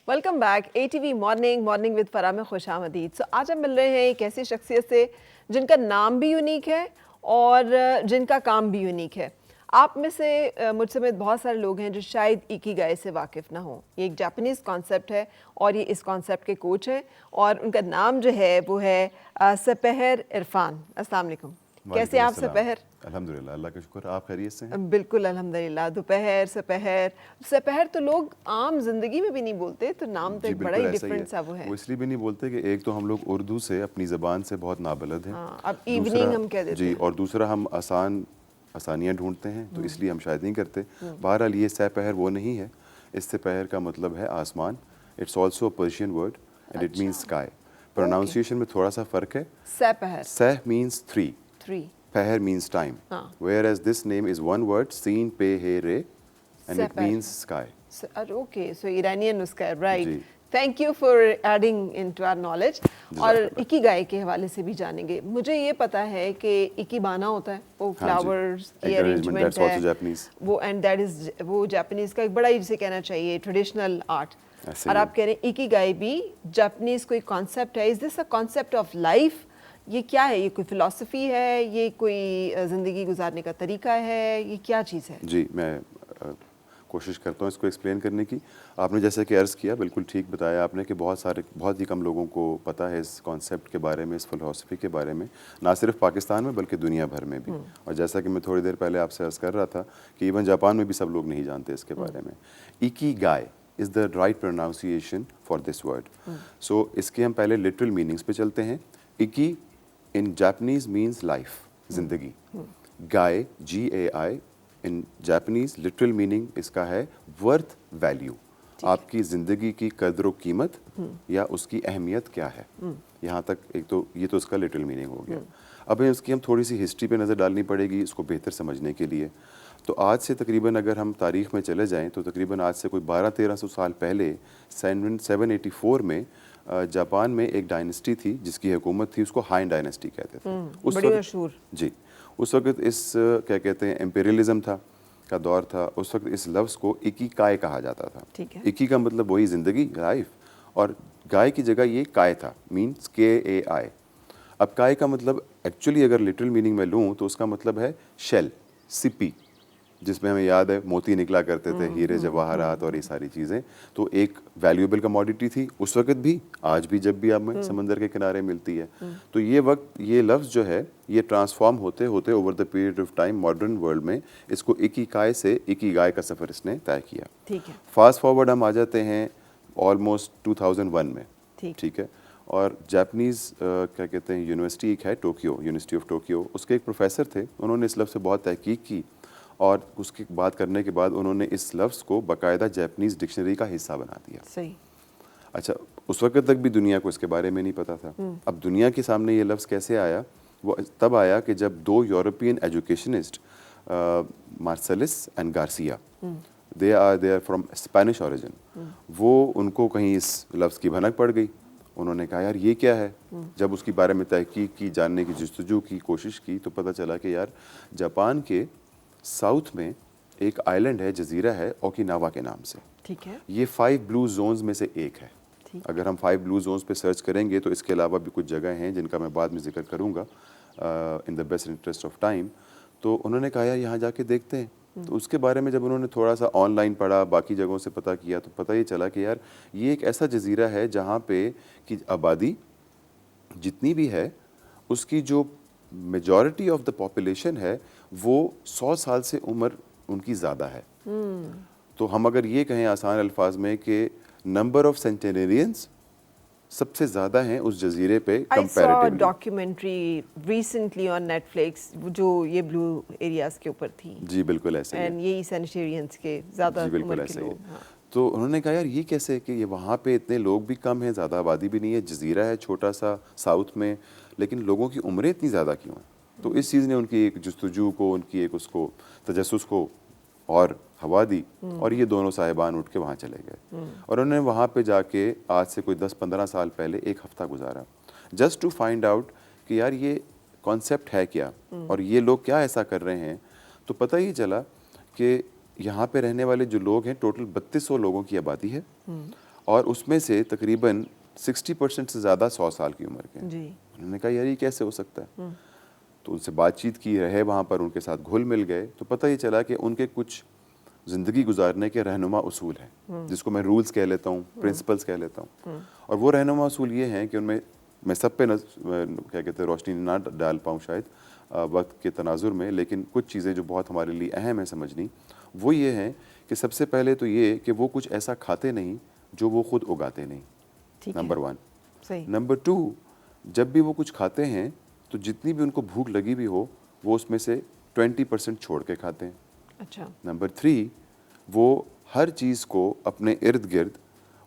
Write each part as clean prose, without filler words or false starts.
Welcome back ATV morning with Farah में खुशामदीद। सो आज हम मिल रहे हैं एक ऐसी शख्सियत से जिनका नाम भी यूनिक है और जिनका काम भी यूनिक है। आप में से मुझ समेत बहुत सारे लोग हैं जो शायद इकिगाई से वाकिफ़ ना हो। ये एक जापानीज़ कॉन्सेप्ट है और ये इस कॉन्सेप्ट के कोच हैं और उनका नाम जो है वो है सपहर इरफान। अस्सलाम वालेकुम। कैसे आप सपहर? अल्हम्दुलिल्लाह, अल्लाह का शुक्र। आप खैरियत से हैं? बिल्कुल अल्हम्दुलिल्लाह। दोपहर, सपहर तो लोग आम जिंदगी में भी नहीं बोलते, तो नाम तो जी एक बड़ा बिल्कुल ही ऐसा ही डिफरेंट है। सा वो है। वो इसलिए भी नहीं बोलते कि एक तो हम लोग उर्दू से अपनी ज़बान से बहुत नाबलद हैं। हाँ, अब दूसरा इवनिंग हम कह देते जी, हैं। और दूसरा हम आसानियाँ ढूंढते हैं, तो इसलिए हम शायद नहीं करते। बहरहाल ये सपहर वो नहीं है। इस सपहर का मतलब है आसमान। It's also Persian word and it means sky. Pronunciation में थोड़ा सा फ़र्क है। सपहर सह मीन्स 3, 3। पहर means time, हाँ, whereas this name is one word, seen, pe, he, re, and it सपहर। means sky. Okay, so Iranian उसका है, राइट। जी, thank you for adding into our knowledge. और जज़ाकल्लाह। इकिगाई के हवाले से भी जानेंगे। मुझे ये पता है कि इकिबाना होता है, वो हाँ जी, फ्लावर्स की एक arrangement, अरेंजमेंट that's है also Japanese. वो, एंड दैट इज वो जापानीज का एक बड़ा ही, जिसे कहना चाहिए, ट्रेडिशनल आर्ट। ऐसे और ही है। आप कह रहे हैं इकिगाई भी जापानीज कोई कॉन्सेप्ट है। Is this a concept of life? ये क्या है? ये कोई फिलॉसफी है? ये कोई ज़िंदगी गुजारने का तरीका है? ये क्या चीज़ है? जी, मैं कोशिश करता हूँ इसको एक्सप्लेन करने की। आपने जैसे कि अर्ज़ किया, बिल्कुल ठीक बताया आपने कि बहुत ही कम लोगों को पता है इस कॉन्सेप्ट के बारे में, इस फिलॉसफी के बारे में, ना सिर्फ पाकिस्तान में बल्कि दुनिया भर में भी। और जैसा कि मैं थोड़ी देर पहले आपसे अर्ज़ कर रहा था कि इवन जापान में भी सब लोग नहीं जानते इसके बारे में। Ikigai is the right pronunciation for this word. So इसके हम पहले लिटरल मीनिंग्स पे चलते हैं। Iki in Japanese means life, जिंदगी। Gai, GAI, in Japanese literal meaning इसका है वर्थ वैल्यू। आपकी ज़िंदगी की कदर व कीमत या उसकी अहमियत क्या है। यहाँ तक एक तो ये तो इसका लिटरल मीनिंग हो गया। अब इसकी हम थोड़ी सी हिस्ट्री पे नज़र डालनी पड़ेगी इसको बेहतर समझने के लिए। तो आज से तकरीबन अगर हम तारीख़ में चले जाएं तो तकरीबन आज से कोई 1200-1300 साल पहले 784 में जापान में एक डायनेस्टी थी जिसकी हुकूमत थी, उसको हान डायनेस्टी कहते थे। उस बड़ी वक्त मशहूर। जी, उस वक्त इस क्या कहते हैं एम्पेरियलिज्म था का दौर था। उस वक्त इस लफ्ज़ को इकिगाई कहा जाता था। ठीक है। इकी का मतलब वही ज़िंदगी, लाइफ, और गाय की जगह ये काय था, मीन्स KAI। अब काय का मतलब एक्चुअली अगर लिटरल मीनिंग में लूँ तो उसका मतलब है शेल, सिप्पी, जिसमें हमें याद है मोती निकला करते थे, हीरे जवाहरात और ये सारी चीज़ें। तो एक वैल्यूएबल कमोडिटी थी उस वक्त भी, आज भी जब भी हमें समंदर के किनारे मिलती है। तो ये वक्त, ये लफ्ज़ जो है, ये ट्रांसफॉर्म होते होते over the period of time modern world में इसको इकिगाई से इकिगाई का सफ़र इसने तय किया। ठीक है। फास्ट फॉरवर्ड हम आ जाते हैं ऑलमोस्ट 2001 में। ठीक। ठीक है। और जापानीज़ क्या कहते हैं यूनिवर्सिटी एक है टोक्यो, यूनिवर्सिटी ऑफ टोक्यो, उसके एक प्रोफेसर थे, उन्होंने इस लफ्ज़ से बहुत तहकीक की और उसकी बात करने के बाद उन्होंने इस लफ्ज़ को बाकायदा जापानीज़ डिक्शनरी का हिस्सा बना दिया। सही। अच्छा, उस वक्त तक भी दुनिया को इसके बारे में नहीं पता था। अब दुनिया के सामने ये लफ्ज़ कैसे आया? वो तब आया कि जब दो European educationist, Marcelis and Garcia, they are from Spanish origin, वो उनको कहीं इस लफ्ज़ की भनक पड़ गई। उन्होंने कहा यार ये क्या है। जब उसके बारे में तहकीक की, जानने की जस्तजू की कोशिश की, तो पता चला कि यार जापान के साउथ में एक आइलैंड है, जजीरा है, ओकिनावा के नाम से। ठीक है। ये 5 ब्लू जोन्स में से एक है। ठीक। अगर हम 5 ब्लू जोन्स पे सर्च करेंगे तो इसके अलावा भी कुछ जगह हैं जिनका मैं बाद में जिक्र करूंगा in the best interest of time. तो उन्होंने कहा यार यहाँ जाके देखते हैं। तो उसके बारे में जब उन्होंने थोड़ा सा ऑनलाइन पढ़ा, बाकी जगहों से पता किया, तो पता ये चला कि यार ये एक ऐसा जजीरा है जहाँ पे कि आबादी जितनी भी है उसकी जो मेजॉरिटी ऑफ द पॉपुलेशन है वो 100 साल से उम्र उनकी ज़्यादा है। तो हम अगर ये कहें आसान अल्फाज में कि नंबर ऑफ सेंटेनरियंस सबसे ज़्यादा हैं उस जजीरे पे I saw a comparatively. documentary recently on Netflix जो ये ब्लू एरियाज के ऊपर थी, जी बिल्कुल ऐसे ही है। एंड यही सैनिटेरियंस के ज़्यादा जी बिल्कुल उम्र के ऐसे ही है। लोग। हाँ। तो उन्होंने कहा यार ये कैसे कि ये वहाँ पे इतने लोग भी कम हैं, ज़्यादा आबादी भी नहीं है, जजीरा है छोटा सा साउथ में, लेकिन लोगों की उम्रें इतनी ज़्यादा क्यों हैं? तो इस चीज़ ने उनकी एक जस्तजू को, उनकी एक उसको तजस्सुस को और हवा दी, और ये दोनों साहिबान उठ के वहाँ चले गए। और उन्होंने वहाँ पे जाके आज से कोई 10-15 साल पहले एक हफ़्ता गुजारा जस्ट टू फाइंड आउट कि यार ये कॉन्सेप्ट है क्या और ये लोग क्या ऐसा कर रहे हैं। तो पता ही चला कि यहाँ पे रहने वाले जो लोग हैं टोटल 3200 लोगों की आबादी है और उसमें से तकरीबन 60% से ज़्यादा 100 साल की उम्र के हैं। जी। उन्होंने कहा यार ये कैसे हो सकता है। तो उनसे बातचीत की, रहे वहाँ पर, उनके साथ घुल मिल गए, तो पता ही चला कि उनके कुछ ज़िंदगी गुजारने के रहनुमा उसूल हैं, जिसको मैं रूल्स कह लेता हूँ, प्रिंसिपल्स कह लेता हूँ। और वो रहनुमा उसूल ये हैं कि उनमें, मैं सब पे क्या कहते हैं रोशनी ना डाल पाऊँ शायद वक्त के तनाजुर में, लेकिन कुछ चीज़ें जो बहुत हमारे लिए अहम है समझनी, वो ये हैं कि सबसे पहले तो ये कि वो कुछ ऐसा खाते नहीं जो वो खुद उगाते नहीं, ठीक है। नंबर 1। सही। नंबर 2, जब भी वो कुछ खाते हैं तो जितनी भी उनको भूख लगी भी हो, वो उसमें से 20% छोड़ के खाते हैं। अच्छा। नंबर 3, वो हर चीज़ को अपने इर्द गिर्द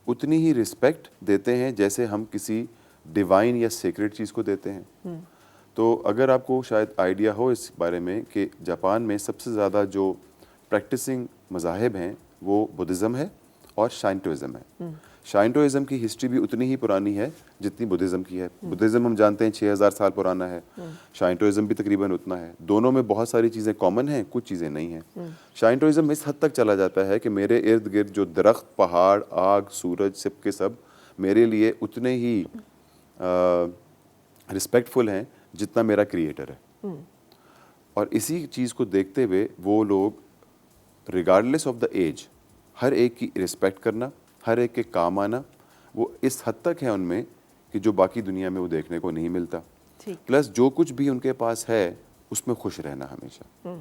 उतनी ही रिस्पेक्ट देते हैं जैसे हम किसी डिवाइन या सीक्रेट चीज़ को देते हैं। तो अगर आपको शायद आइडिया हो इस बारे में कि जापान में सबसे ज़्यादा जो प्रैक्टिसिंग मज़ाहिब हैं वो बुद्धिज़्म है और शाइंटोइज़्म है। शाइंटोइज़्म की हिस्ट्री भी उतनी ही पुरानी है जितनी बुद्धिज़्म की है। बुद्धिज़्म हम जानते हैं 6000 साल पुराना है, शाइंटोइज़्म भी तकरीबन उतना है। दोनों में बहुत सारी चीज़ें कॉमन हैं, कुछ चीज़ें नहीं हैं। शाइंटोइज़्म इस हद तक चला जाता है कि मेरे इर्द गिर्द जो दरख्त, पहाड़, आग, सूरज, सब के सब मेरे लिए उतने ही रिस्पेक्टफुल हैं जितना मेरा क्रिएटर है। और इसी चीज़ को देखते हुए वो लोग रिगार्डलेस ऑफ द एज हर एक की रिस्पेक्ट करना, हर एक के काम आना, वो इस हद तक है उनमें कि जो बाकी दुनिया में वो देखने को नहीं मिलता। ठीक। प्लस जो कुछ भी उनके पास है उसमें खुश रहना हमेशा।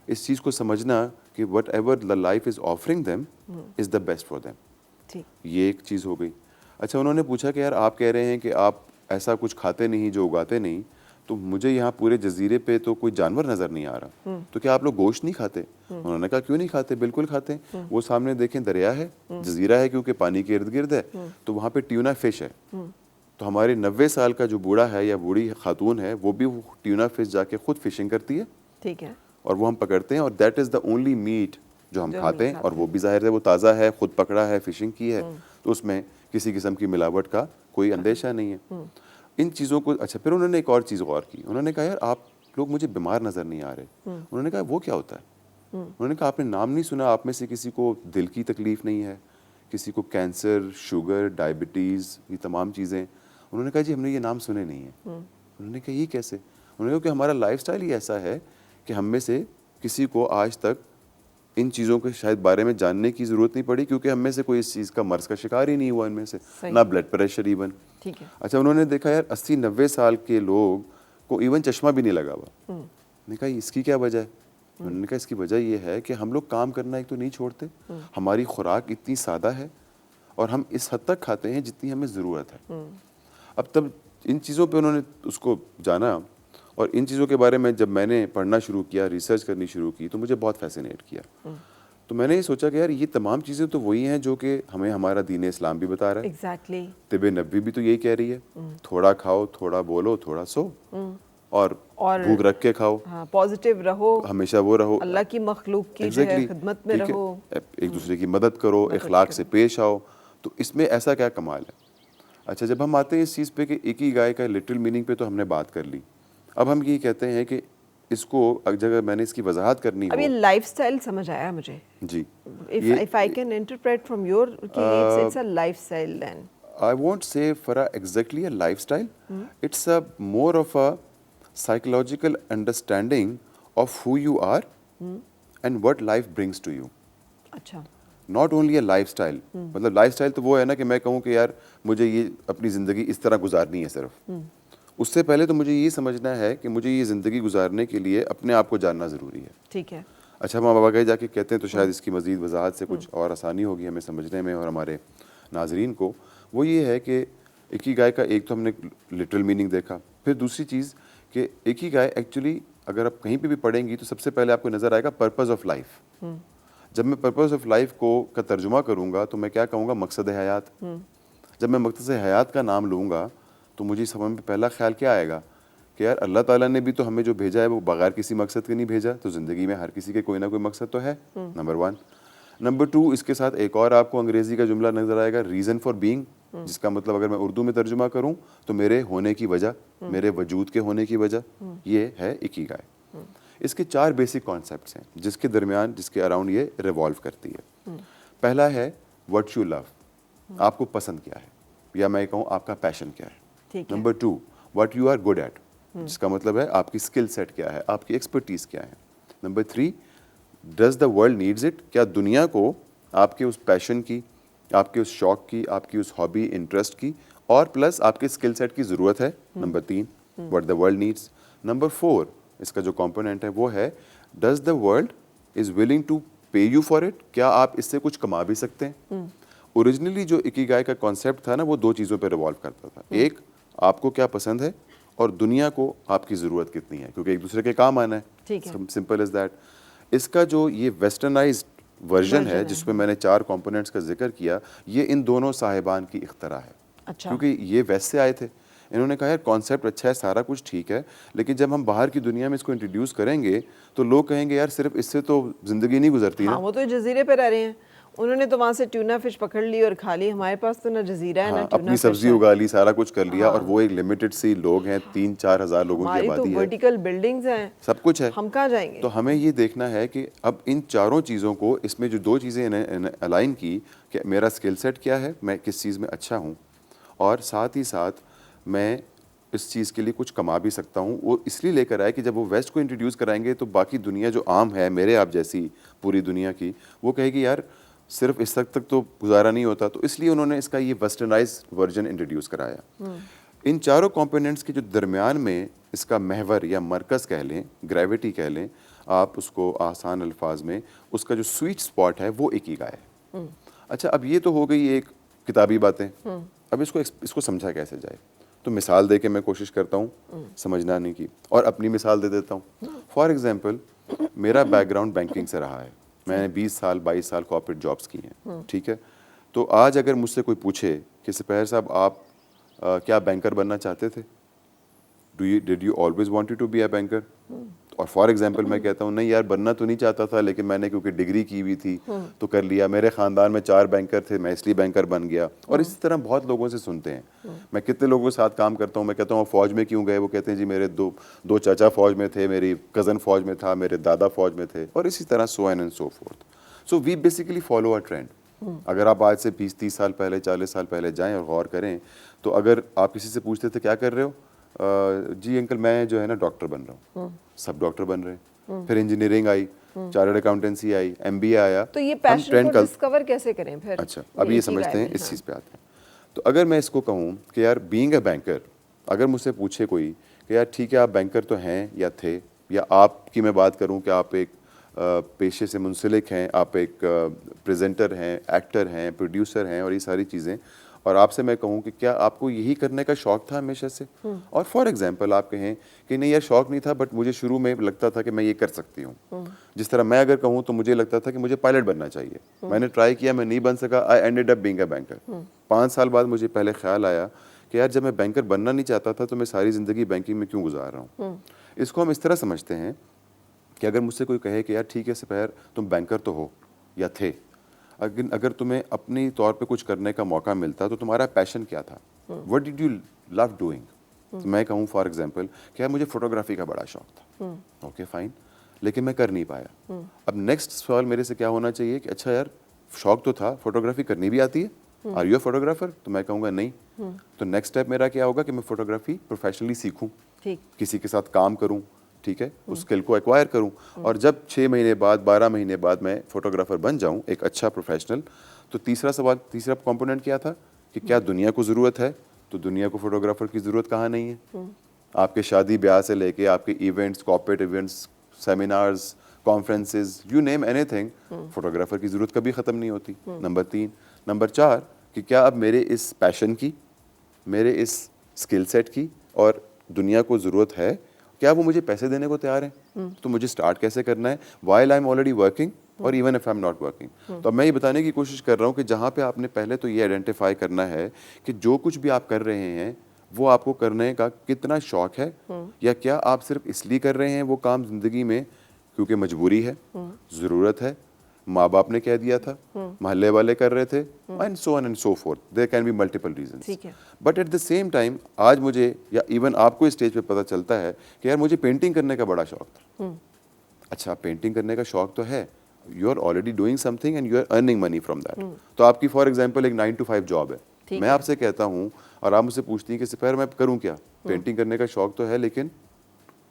इस चीज़ को समझना कि what ever the life is offering them is the best for them. ठीक। ये एक चीज़ हो गई। अच्छा, उन्होंने पूछा कि यार आप कह रहे हैं कि आप ऐसा कुछ खाते नहीं जो उगाते नहीं, तो मुझे यहाँ पूरे जजीरे पे तो कोई जानवर नज़र नहीं आ रहा, तो क्या आप लोग गोश्त नहीं खाते? उन्होंने कहा क्यों नहीं खाते, बिल्कुल खाते हैं। वो सामने देखें दरिया है, जजीरा है क्योंकि पानी के इर्द गिर्द है, तो वहाँ पे ट्यूना फिश है। तो हमारे 90 साल का जो बूढ़ा है या बूढ़ी खातून है वो भी ट्यूना फिश जाके खुद फिशिंग करती है। ठीक है। और वो हम पकड़ते हैं और that is the only meat जो हम खाते हैं। और वो भी जाहिर है वो ताज़ा है, खुद पकड़ा है, फिशिंग की है, तो उसमें किसी किस्म की मिलावट का कोई अंदेशा नहीं है। इन चीज़ों को, अच्छा फिर उन्होंने एक और चीज़ गौर की। उन्होंने कहा यार आप लोग मुझे बीमार नज़र नहीं आ रहे। उन्होंने कहा वो क्या होता है? उन्होंने कहा आपने नाम नहीं सुना, आप में से किसी को दिल की तकलीफ़ नहीं है, किसी को कैंसर, शुगर, डायबिटीज़, ये तमाम चीज़ें? उन्होंने कहा जी हमने ये नाम सुने नहीं है। उन्होंने कहा ये कैसे? उन्होंने कहा कि हमारा लाइफस्टाइल ही ऐसा है कि हम में से किसी को आज तक इन चीज़ों के शायद बारे में जानने की ज़रूरत नहीं पड़ी, क्योंकि हम में से कोई इस चीज़ का मर्ज़ का शिकार ही नहीं हुआ इनमें से, ना ब्लड प्रेशर इवन। ठीक है। अच्छा, उन्होंने देखा यार 80-90 साल के लोग को इवन चश्मा भी नहीं लगा हुआ। मैंने कहा इसकी क्या वजह है? उन्होंने कहा इसकी वजह ये है कि हम लोग काम करना एक तो नहीं छोड़ते, हमारी खुराक इतनी सादा है और हम इस हद तक खाते हैं जितनी हमें ज़रूरत है। अब तब इन चीज़ों पे उन्होंने उसको जाना, और इन चीज़ों के बारे में जब मैंने पढ़ना शुरू किया, रिसर्च करनी शुरू की, तो मुझे बहुत फैसिनेट किया। तो मैंने ये सोचा कि यार ये तमाम चीज़ें तो वही हैं जो कि हमें हमारा दीन इस्लाम भी बता रहा है। एग्जैक्टली। तिब नबी भी तो यही कह रही है, थोड़ा खाओ, थोड़ा बोलो, थोड़ा सो, और भूख रख के खाओ, हाँ, पॉजिटिव रहो, हमेशा वो रहो, अल्लाह की मखलूक की जो है खिदमत में रहो, एक दूसरे की मदद करो, इखलाक से पेश आओ। तो इसमें ऐसा क्या कमाल है? अच्छा, जब हम आते हैं इस चीज़ पे कि एक ही गाय का लिटिल मीनिंग पे तो हमने बात कर ली, अब हम ये कहते हैं कि इसको अगर मैंने इसकी वजाहत करनी हो, अब ये लाइफस्टाइल समझ आया मुझे जी, if I can interpret from your कि it's a lifestyle then I won't say Farah exactly a lifestyle. It's a more of a psychological understanding of who you are and what life brings to you. अच्छा। Not only a lifestyle. मतलब lifestyle तो वो है ना कि मैं कहूँ कि यार मुझे ये अपनी ज़िंदगी इस तरह गुजारनी है सिर्फ। उससे पहले तो मुझे ये समझना है कि मुझे ये ज़िंदगी गुजारने के लिए अपने आप को जानना ज़रूरी है। ठीक है। अच्छा, हम अब आगे जाके कहते हैं तो शायद इसकी मज़ीद वजाहत से कुछ और आसानी होगी हमें समझने में और हमारे नाजरीन को। वो ये है कि एक ही गाय का एक तो हमने लिटरल मीनिंग देखा, फिर दूसरी चीज़ कि एक ही गाय एक्चुअली अगर आप कहीं पे भी पढ़ेंगी तो सबसे पहले आपको नज़र आएगा पर्पज़ ऑफ लाइफ। जब मैं पर्पज़ ऑफ लाइफ को का तर्जुमा करूँगा तो मैं क्या कहूँगा? मकसद हयात। जब मैं मकसद हयात का नाम लूँगा तो मुझे समझ में पहला ख्याल क्या आएगा कि यार अल्लाह ताला ने भी तो हमें जो भेजा है वो बगैर किसी मकसद के नहीं भेजा, तो ज़िंदगी में हर किसी के कोई ना कोई मकसद तो है, नंबर 1। नंबर 2, इसके साथ एक और आपको अंग्रेज़ी का जुमला नज़र आएगा, रीज़न फॉर बीइंग, जिसका मतलब अगर मैं उर्दू में तर्जुमा करूँ तो मेरे होने की वजह, मेरे वजूद के होने की वजह, ये है इकिगाई। इसके 4 बेसिक कॉन्सेप्ट्स हैं जिसके दरमियान, जिसके अराउंड ये रिवॉल्व करती है। पहला है व्हाट यू लव, आपको पसंद क्या है, या मैं कहूँ आपका पैशन क्या है। ठीक है। Number 2, what you are good at, जिसका मतलब है आपकी स्किल सेट क्या है, आपकी एक्सपर्टीज क्या है। Number 3, does the world needs it, क्या दुनिया को आपके उस पैशन की, आपके उस शौक की, आपकी उस हॉबी इंटरेस्ट की और प्लस आपके स्किल सेट की ज़रूरत है। Number 3, what the world needs. Number 4, इसका जो कंपोनेंट है वो है does the world is willing to pay you for it, क्या आप इससे कुछ कमा भी सकते हैं। ओरिजिनली जो इकिगाई का कॉन्सेप्ट था ना, वो 2 चीज़ों पर रिवॉल्व करता था। एक, आपको क्या पसंद है, और दुनिया को आपकी ज़रूरत कितनी है, क्योंकि एक दूसरे के काम आना है। ठीक है। Simple is that. इसका जो ये वेस्टर्नाइज्ड वर्जन है जिसमें मैंने 4 कंपोनेंट्स का जिक्र किया, ये इन दोनों साहिबान की इख्तरा है। अच्छा। क्योंकि ये वेस्ट से आए थे, इन्होंने कहा यार कॉन्सेप्ट अच्छा है, सारा कुछ ठीक है, लेकिन जब हम बाहर की दुनिया में इसको इंट्रोड्यूस करेंगे तो लोग कहेंगे यार सिर्फ इससे तो ज़िंदगी नहीं गुजरती हाँ, ना। वो तो जजीरे पे रह रहे हैं, उन्होंने तो वहाँ से ट्यूना फिश पकड़ ली और खा ली, हमारे पास तो ना जजीरा है ना हाँ, ट्यूना अपनी फिश सब्जी है। उगा ली, सारा कुछ कर लिया, और वो एक लिमिटेड सी लोग हैं, 3-4 हज़ार लोगों की हमारी तो आबादी है, वर्टिकल बिल्डिंग्स हैं, सब कुछ है। हम कहाँ जाएंगे। तो हमें ये देखना है कि अब इन चारों चीज़ों को, इसमें जो 2 चीज़ें इन्हें अलाइन की कि मेरा स्किल सेट क्या है, मैं किस चीज़ में अच्छा हूँ, और साथ ही साथ मैं इस चीज़ के लिए कुछ कमा भी सकता हूँ। वो इसलिए लेकर आए कि जब वो वेस्ट को इंट्रोड्यूस कराएंगे तो बाकी दुनिया जो आम है, मेरे आप जैसी पूरी दुनिया की, वो कहेगी यार सिर्फ इस तक तो गुजारा नहीं होता। तो इसलिए उन्होंने इसका ये वेस्टर्नाइज वर्जन इंट्रोड्यूस कराया। इन चारों कंपोनेंट्स के जो दरमियान में इसका महवर या मरकज़ कह लें, ग्रेविटी कह लें आप उसको आसान अल्फाज में, उसका जो स्वीट स्पॉट है वो इकिगाई है। अच्छा, अब ये तो हो गई एक किताबी बातें। अब इसको समझा कैसे जाए, तो मिसाल दे के मैं कोशिश करता हूँ समझना नहीं की, और अपनी मिसाल दे देता हूँ। फॉर एग्जांपल, मेरा बैकग्राउंड बैंकिंग से रहा है, मैंने 20 साल 22 साल कॉर्पोरेट जॉब्स की हैं, ठीक है। तो आज अगर मुझसे कोई पूछे कि सिपाही साहब आप क्या बैंकर बनना चाहते थे, did you always wanted to be a banker, और फॉर एग्जांपल मैं कहता हूँ नहीं यार बनना तो नहीं चाहता था, लेकिन मैंने क्योंकि डिग्री की हुई थी तो कर लिया, मेरे ख़ानदान में 4 बैंकर थे, मैं इसलिए बैंकर बन गया। और इसी तरह बहुत लोगों से सुनते हैं। मैं कितने लोगों के साथ काम करता हूँ, मैं कहता हूँ फ़ौज में क्यों गए, वो कहते हैं जी मेरे दो चाचा फ़ौज में थे, मेरी कज़न फ़ौज में था, मेरे दादा फ़ौज में थे, और इसी तरह so and so forth. So we basically follow a trend. अगर आप आज से 20-30 साल पहले, 40 साल पहले जाएं और गौर करें, तो अगर आप किसी से पूछते थे क्या कर रहे हो, जी अंकल मैं जो है ना डॉक्टर बन रहा हूँ, सब डॉक्टर बन रहे हैं। फिर engineering I, chartered accountancy I, MBA आया। तो ये पैशन को डिस्कवर कैसे करें फिर। अच्छा, अब ये समझते हैं, इस चीज़ पे आते हैं। तो अगर मैं इसको कहूँ कि यार बीइंग अ बैंकर, अगर मुझसे पूछे कोई कि यार ठीक है आप बैंकर तो हैं या थे, या आपकी मैं बात करूँ कि आप एक पेशे से मुंसलिक हैं, आप एक प्रेजेंटर हैं, एक्टर हैं, प्रोड्यूसर हैं, और ये सारी चीज़ें, और आपसे मैं कहूँ कि क्या आपको यही करने का शौक़ था हमेशा से, और फॉर एग्जांपल आप कहें कि नहीं यार शौक़ नहीं था, बट मुझे शुरू में लगता था कि मैं ये कर सकती हूँ। जिस तरह मैं अगर कहूँ तो मुझे लगता था कि मुझे पायलट बनना चाहिए, मैंने ट्राई किया, मैं नहीं बन सका, I ended up being a banker. 5 साल बाद मुझे पहले ख्याल आया कि यार जब मैं बैंकर बनना नहीं चाहता था तो मैं सारी ज़िंदगी बैंकिंग में क्यों गुजार रहा हूँ। इसको हम इस तरह समझते हैं कि अगर मुझसे कोई कहे कि यार ठीक है सिपाहिर तुम बैंकर तो हो या थे, अगर तुम्हें अपनी तौर पे कुछ करने का मौका मिलता तो तुम्हारा पैशन क्या था, what did you love doing. तो मैं कहूँ फॉर एग्जांपल कि यार मुझे फोटोग्राफी का बड़ा शौक था, ओके फाइन, लेकिन मैं कर नहीं पाया। अब नेक्स्ट सवाल मेरे से क्या होना चाहिए कि अच्छा यार शौक तो था, फोटोग्राफी करनी भी आती है, आर यू अ फोटोग्राफर, तो मैं कहूँगा नहीं। तो नेक्स्ट स्टेप मेरा क्या होगा कि मैं फोटोग्राफी प्रोफेशनली सीखूँ, किसी के साथ काम करूँ, ठीक है, उस स्किल को एक्वायर करूं, और जब 6 महीने बाद 12 महीने बाद मैं फोटोग्राफर बन जाऊं, एक अच्छा प्रोफेशनल, तो तीसरा कंपोनेंट क्या था कि क्या दुनिया को ज़रूरत है, तो दुनिया को फोटोग्राफर की ज़रूरत कहाँ नहीं है। आपके शादी ब्याह से लेके आपके events, corporate events, seminars, conferences, you name anything, photographer की ज़रूरत कभी ख़त्म नहीं होती। नंबर 3। नंबर 4 कि क्या अब मेरे इस पैशन की, मेरे इस स्किल सेट की और दुनिया को ज़रूरत है, क्या वो मुझे पैसे देने को तैयार हैं, तो मुझे स्टार्ट कैसे करना है, while I am already working और even if I am not working. तो अब मैं ये बताने की कोशिश कर रहा हूँ कि जहाँ पे आपने पहले तो ये आइडेंटिफाई करना है कि जो कुछ भी आप कर रहे हैं वो आपको करने का कितना शौक है, या क्या आप सिर्फ इसलिए कर रहे हैं वो काम ज़िंदगी में क्योंकि मजबूरी है, ज़रूरत है, माँ बाप ने कह दिया था, मोहल्ले वाले कर रहे थे, and so on and so forth, there can be multiple reasons. But at the same time आज मुझे या इवन आपको इस स्टेज पे पता चलता है कि यार मुझे पेंटिंग करने का बड़ा शौक था। अच्छा, पेंटिंग करने का शौक तो है, you are already doing something and you are earning money from that. तो आपकी फॉर एग्जांपल एक 9 to 5 जॉब है, ठीक मैं आपसे कहता हूँ और आप मुझसे पूछती हैं कि सिफायर मैं करूँ क्या, पेंटिंग करने का शौक तो है लेकिन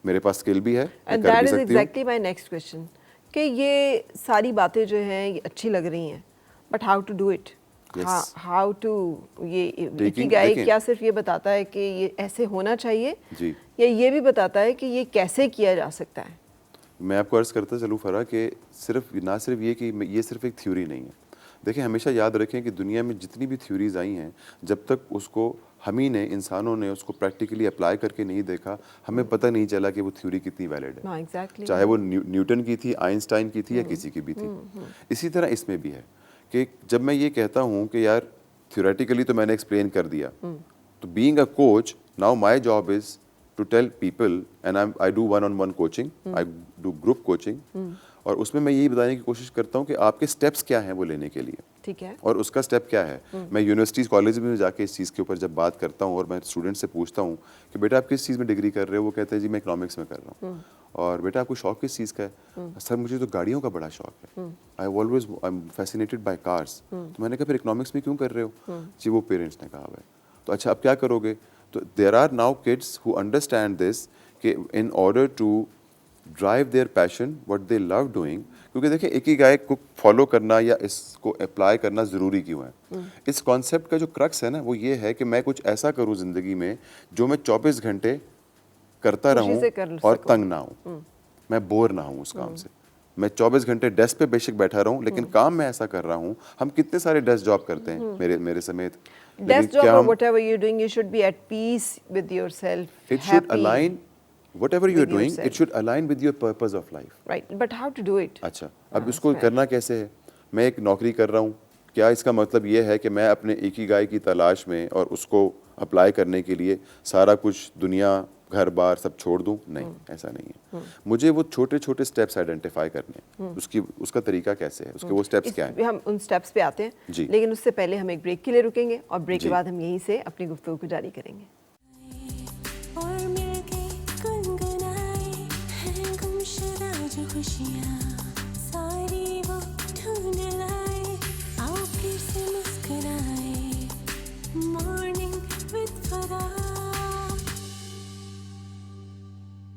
मेरे पास स्किल भी है, मैं एंड कर दैट भी इज सकती हूँ। एग्जैक्टली माय नेक्स्ट क्वेश्चन कि ये सारी बातें जो हैं ये अच्छी लग रही हैं, but how to do it, Yes. How to, ये Taking- इकिगाई देखें। क्या सिर्फ ये बताता है कि ये ऐसे होना चाहिए, जी, या ये भी बताता है कि ये कैसे किया जा सकता है? मैं आपको अर्ज़ करता चलूँ फरा कि सिर्फ ना सिर्फ ये कि ये सिर्फ एक थ्योरी नहीं है। देखिए हमेशा याद रखें कि दुनिया में जितनी भी थ्योरीज आई हैं, जब तक उसको हम ही ने, इंसानों ने उसको प्रैक्टिकली अप्लाई करके नहीं देखा, हमें पता नहीं चला कि वो थ्योरी कितनी वैलिड है। हाँ एग्जैक्टली, चाहे वो न्यूटन की थी, आइंस्टाइन की थी या किसी की भी थी। इसी तरह इसमें भी है कि जब मैं ये कहता हूँ कि यार थ्योरेटिकली तो मैंने एक्सप्लेन कर दिया, तो being a coach now my job is to tell people and I do one on one coaching, I do group coaching, और उसमें मैं यही बताने की कोशिश करता हूँ कि आपके स्टेप्स क्या हैं वो लेने के लिए, ठीक है, और उसका स्टेप क्या है। मैं यूनिवर्सिटीज़ कॉलेज में जाके इस चीज़ के ऊपर जब बात करता हूँ और मैं स्टूडेंट से पूछता हूँ कि बेटा आप किस चीज़ में डिग्री कर रहे हो, वो कहते हैं जी मैं इकोनॉमिक्स में कर रहा हूँ। और बेटा आपको शौक किस चीज़ का है? सर मुझे तो गाड़ियों का बड़ा शौक है, I am fascinated by cars. तो मैंने कहा फिर इकोनॉमिक्स में क्यों कर रहे हो? जी वो पेरेंट्स ने कहा है। तो अच्छा अब क्या करोगे? तो there are now kids who understand this कि in order to drive their passion what they love doing, क्योंकि देखिए इकिगाई को फॉलो करना या इसको अप्लाई करना ज़रूरी क्यों है? इस कॉन्सेप्ट का जो क्रक्स है ना वो ये है कि मैं कुछ ऐसा करूँ ज़िंदगी में जो मैं 24 घंटे करता खुशी रहूं से कर और सकूं। तंग ना हूं, मैं बोर ना हूं उस काम से। मैं 24 घंटे डेस्क पे बेशक बैठा रहूं लेकिन काम मैं ऐसा कर रहा हूं। हम कितने सारे डेस्क जॉब करते हैं मेरे समेत, डेस्क जॉब और whatever you are doing, you should be at peace with yourself, it should align, whatever you are with doing it yourself. Should align with your purpose of life. Right, but how to do it? अच्छा अब इसको करना कैसे है? मैं एक नौकरी कर रहा हूँ, क्या इसका मतलब ये है कि मैं अपने इकिगाई की तलाश में और उसको अप्लाई करने के लिए सारा कुछ दुनिया घर बार सब छोड़ दूं? नहीं, ऐसा नहीं है। मुझे वो छोटे छोटे स्टेप्स आइडेंटिफाई करने हैं। उसका तरीका कैसे है, उसके वो स्टेप्स क्या हैं? हम उन स्टेप्स पे आते हैं जी। लेकिन उससे पहले हम एक ब्रेक के लिए रुकेंगे और ब्रेक के जी। बाद हम यहीं से अपनी गुफ्तगू को जारी करेंगे। और मिलके गुनगुनाए हैं गुमशुदा जो खुशियाँ।